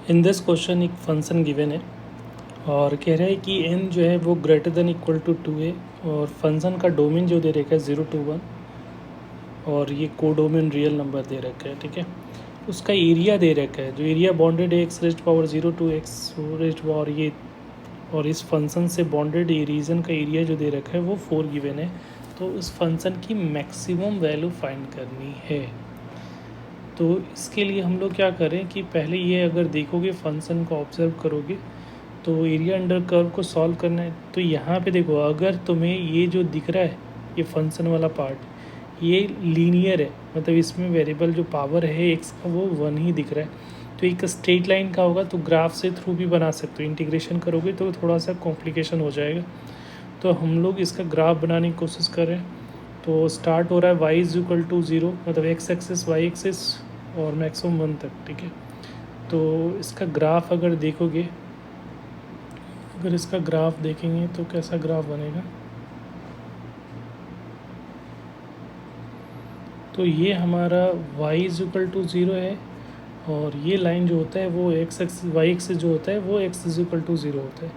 In this question एक function given है और कह रहा है कि n जो है वो ग्रेटर देन इक्वल टू 2 है और फंक्शन का डोमेन जो दे रखा है 0 to 1 और ये कोडोमेन रियल नंबर दे रखा है। ठीक है, उसका एरिया दे रखा है, जो एरिया बॉन्डेड है x raised power 0 to x rest और ये और इस फंक्शन से बॉन्डेड रीजन का एरिया जो दे रखा है वो 4 गिवन है। तो इस फंक्शन की मैक्सिमम वैल्यू फाइंड करनी है। तो इसके लिए हम लोग क्या करें कि पहले ये अगर देखोगे फंक्शन को ऑब्जर्व करोगे तो एरिया अंडर कर्व को सॉल्व करना है। तो यहाँ पे देखो, अगर तुम्हें ये जो दिख रहा है ये फंक्शन वाला पार्ट ये लीनियर है, मतलब इसमें वेरिएबल जो पावर है एक्स का वो 1 ही दिख रहा है, तो एक स्ट्रेट लाइन का होगा तो ग्राफ से थ्रू भी बना सकते हो। इंटीग्रेशन करोगे तो थोड़ा सा कॉम्प्लिकेशन हो जाएगा। तो हम लोग इसका ग्राफ बनाने की कोशिश कर रहे हैं। तो स्टार्ट हो रहा है y इज इक्वल टू 0, मतलब x एक्सिस y एक्सिस और मैक्सिमम 1 तक। ठीक है, तो इसका ग्राफ अगर देखोगे, अगर इसका ग्राफ देखेंगे तो कैसा ग्राफ बनेगा। तो ये हमारा y इज इक्वल टू 0 है और ये लाइन जो होता है वो x एक्सिस y एक्सिस जो होता है वो x इज इक्वल टू 0 होता है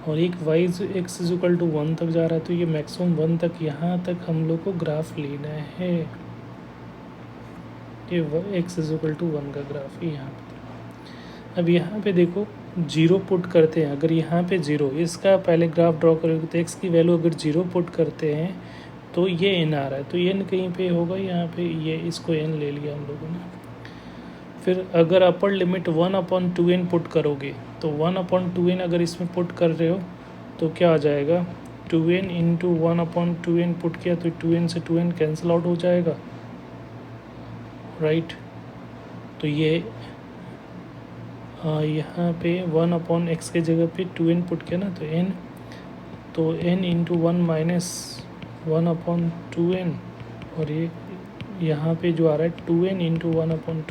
और एक x इज इक्वल टू 1 तक जा रहा है। तो ये मैक्सिमम 1 तक, यहाँ तक हम लोग को ग्राफ लेना है। ये x इज इक्वल टू 1 का ग्राफ है यहाँ पे। अब यहाँ पे देखो 0 पुट करते हैं, अगर यहाँ पे 0 इसका पहले ग्राफ ड्रॉ करोगे तो x की वैल्यू अगर 0 पुट करते हैं तो ये n आ रहा है, तो n कहीं पे होगा यहाँ पे, ये इसको n ले लिया हम लोगों ने। फिर अगर अपर लिमिट 1/2n पुट करोगे तो 1/2n अगर इसमें पुट कर रहे हो तो क्या आ जाएगा, 2n इंटू 1/2n पुट किया तो 2n से 2n कैंसिल आउट हो जाएगा, राइट। तो ये यहाँ पे 1/x के जगह पे 2n पुट किया ना, तो n इंटू 1 माइनस 1/2n और ये यहाँ पे जो आ रहा है 2n इंटू 1/2n,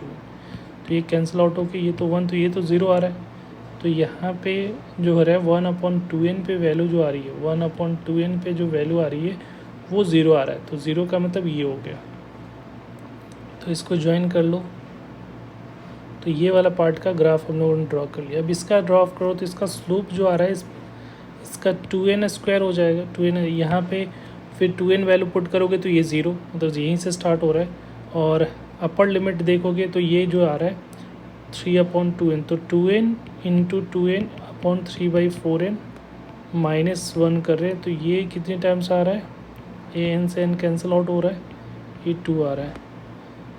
तो ये कैंसिल आउट होके ये तो 1, तो ये तो 0 आ रहा है। तो यहाँ पे जो हो रहा है 1/2n पे वैल्यू जो आ रही है, 1/2n पे जो वैल्यू आ रही है वो 0 आ रहा है, तो 0 का मतलब ये हो गया। तो इसको ज्वाइन कर लो, तो ये वाला पार्ट का ग्राफ हम लोगों ने ड्रॉ कर लिया। अब इसका ड्रॉ करो तो इसका स्लोप जो आ रहा है इसका 2n² हो जाएगा। 2n यहाँ पे फिर 2n वैल्यू पुट करोगे तो ये 0, मतलब यहीं से स्टार्ट हो रहा है। और अपर लिमिट देखोगे तो ये जो आ रहा है 3/2n, तो 2n इंटू 2n/3/4n माइनस 1 कर रहे हैं, तो ये कितने टाइम्स आ रहा है, ये n से n कैंसिल आउट हो रहा है, ये 2 आ रहा है।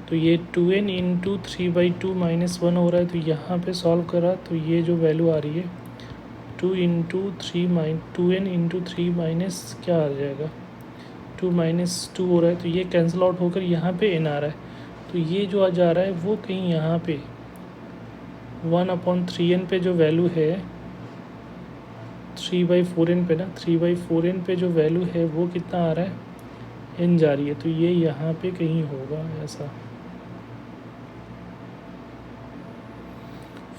तो ये 2n इंटू 3/2 माइनस 1 हो रहा है, तो यहाँ पे सॉल्व करा तो ये जो वैल्यू आ रही है 2n इंटू 3 माइनस क्या आ जाएगा, 2 माइनस 2 हो रहा है, तो ये कैंसिल आउट होकर यहाँ पे n आ रहा है। तो ये जो आ जा रहा है वो कहीं यहाँ पे 1/3n पे जो वैल्यू है 3/4n पे ना, 3/4n पे जो वैल्यू है वो कितना आ रहा है, n जा रही है, तो ये यहाँ पे कहीं होगा ऐसा।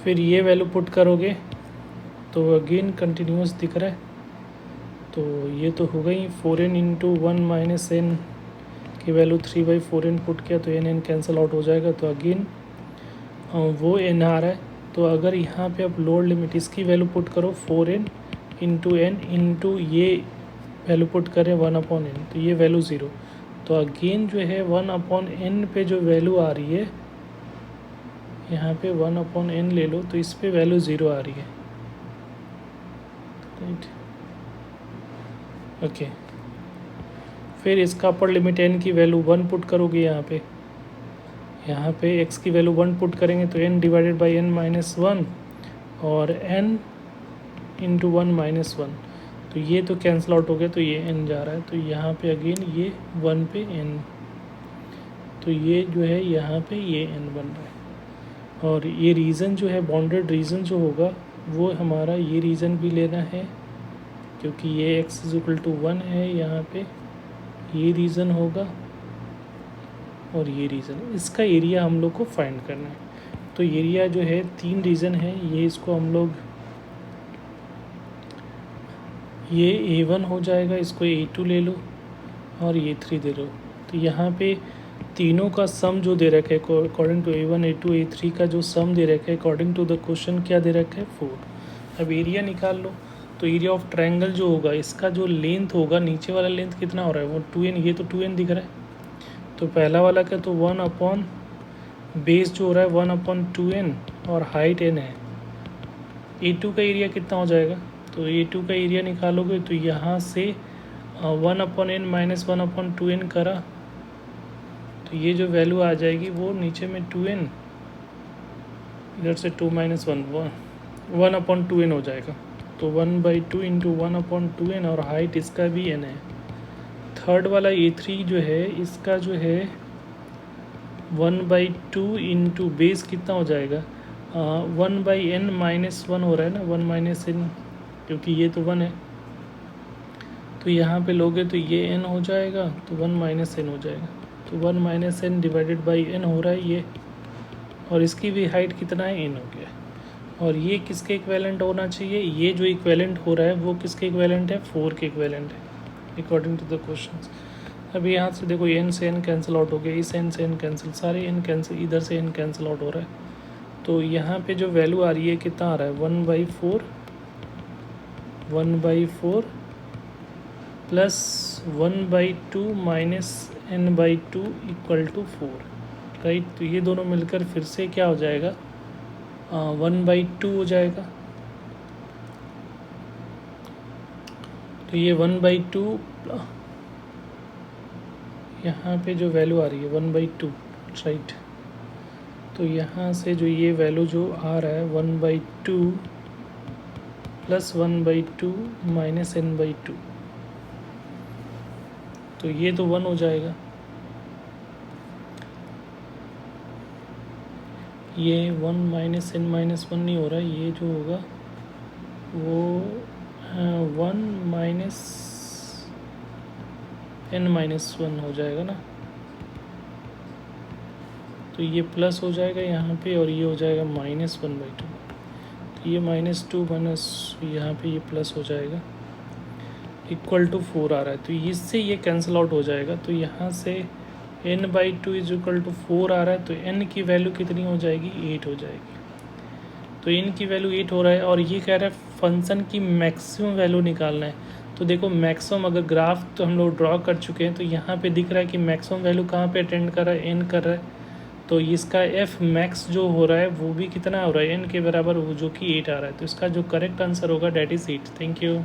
फिर ये वैल्यू पुट करोगे तो अगेन कंटिन्यूस दिख रहा है, तो ये तो हो गई 4n इंटू 1 माइनस n की वैल्यू 3/4n पुट किया तो n कैंसिल आउट हो जाएगा, तो अगेन वो n आ रहा है। तो अगर यहाँ पे आप लोअर लिमिट इसकी वैल्यू पुट करो 4n इंटू n इंटू ये वैल्यू पुट करें 1/n, तो ये वैल्यू 0, तो अगेन जो है 1/n पे जो वैल्यू आ रही है यहाँ पे 1/n ले लो तो इस पे वैल्यू 0 आ रही है, राइट। ओके, फिर इसका अपर लिमिट n की वैल्यू 1 पुट करोगे यहाँ पे x की वैल्यू 1 पुट करेंगे तो n divided by n minus 1 और n इंटू 1 माइनस 1, तो ये तो कैंसिल आउट हो गया, तो ये n जा रहा है, तो यहाँ पे अगेन ये 1 पे n, तो ये जो है यहाँ पे ये n बन रहा है। और ये रीज़न जो है बॉन्डेड रीज़न जो होगा वो हमारा ये रीज़न भी लेना है, क्योंकि ये x इज इक्वल टू 1 है, यहाँ पे ये रीज़न होगा और ये रीज़न, इसका एरिया हम लोग को फाइंड करना है। तो एरिया जो है 3 रीज़न है, ये इसको हम लोग ये A1 हो जाएगा, इसको A2 ले लो और ये 3 दे लो। तो यहाँ पे तीनों का सम जो दे रखा है according to A1 A2 A3 का जो सम दे रखा है अकॉर्डिंग टू द क्वेश्चन क्या दे रखा है 4। अब एरिया निकाल लो। तो एरिया ऑफ ट्रायंगल जो होगा इसका जो लेंथ होगा नीचे वाला लेंथ कितना हो रहा है वो 2n, ये तो 2n दिख रहा है। तो पहला वाला क्या तो 1 अपॉन बेस जो हो रहा है 1 अपॉन 2n और हाइट n है। A2 का एरिया कितना हो जाएगा तो A2 का एरिया निकालोगे तो यहाँ से 1 upon n minus 1 upon 2n करा तो ये जो वैल्यू आ जाएगी वो नीचे में 2n, इधर से 2 माइनस 1 अपॉन 2n हो जाएगा। तो 1/2 इंटू 1 अपॉन 2n और हाइट इसका भी n है। थर्ड वाला A3 जो है इसका जो है 1/2 इंटू बेस कितना हो जाएगा 1/n माइनस 1 हो रहा है ना, 1 माइनस n, क्योंकि ये तो 1 है तो यहाँ पे लोगे तो ये n हो जाएगा तो 1 माइनस n हो जाएगा। तो 1 minus n divided by n हो रहा है ये, और इसकी भी हाइट कितना है n हो गया। और ये किसके इक्वेलेंट होना चाहिए, ये जो इक्वेलेंट हो रहा है वो किसके इक्वेलेंट है 4 के इक्वेलेंट है अकॉर्डिंग टू द क्वेश्चन। अभी यहाँ से देखो n से n कैंसिल आउट हो गया, इस n से n कैंसिल, सारे n कैंसिल, इधर से n कैंसिल आउट हो रहा है। तो यहाँ पे जो वैल्यू आ रही है कितना आ रहा है 1/4 plus 1/2 minus n/2 equal to 4, right. तो ये दोनों मिलकर फिर से क्या हो जाएगा 1/2 हो जाएगा। तो ये 1/2 यहाँ पे जो वैल्यू आ रही है 1/2, राइट। तो यहाँ से जो ये वैल्यू जो आ रहा है 1/2 प्लस 1/2 माइनस n/2, तो ये तो 1 हो जाएगा। ये 1 माइनस n माइनस 1 नहीं हो रहा है, ये जो होगा वो 1 माइनस n माइनस 1 हो जाएगा ना। तो ये प्लस हो जाएगा यहाँ पे और ये हो जाएगा -1/2। तो ये -2 माइनस यहाँ पे ये प्लस हो जाएगा इक्वल टू 4 आ रहा है। तो इससे ये कैंसिल आउट हो जाएगा। तो यहाँ से n/2 इज इक्वल टू 4 आ रहा है। तो n की वैल्यू कितनी हो जाएगी 8 हो जाएगी। तो n की वैल्यू 8 हो रहा है और ये कह रहा है फंक्शन की मैक्सिमम वैल्यू निकालना है। तो देखो मैक्सिमम अगर ग्राफ तो हम लोग ड्रॉ कर चुके हैं, तो यहाँ पे दिख रहा है कि मैक्सिमम वैल्यू कहाँ पे अटेंड कर रहा है n कर रहा है। तो इसका f मैक्स जो हो रहा है वो भी कितना हो रहा है n के बराबर, वो जो कि 8 आ रहा है। तो इसका जो करेक्ट आंसर होगा डेट इज़ 8। Thank you.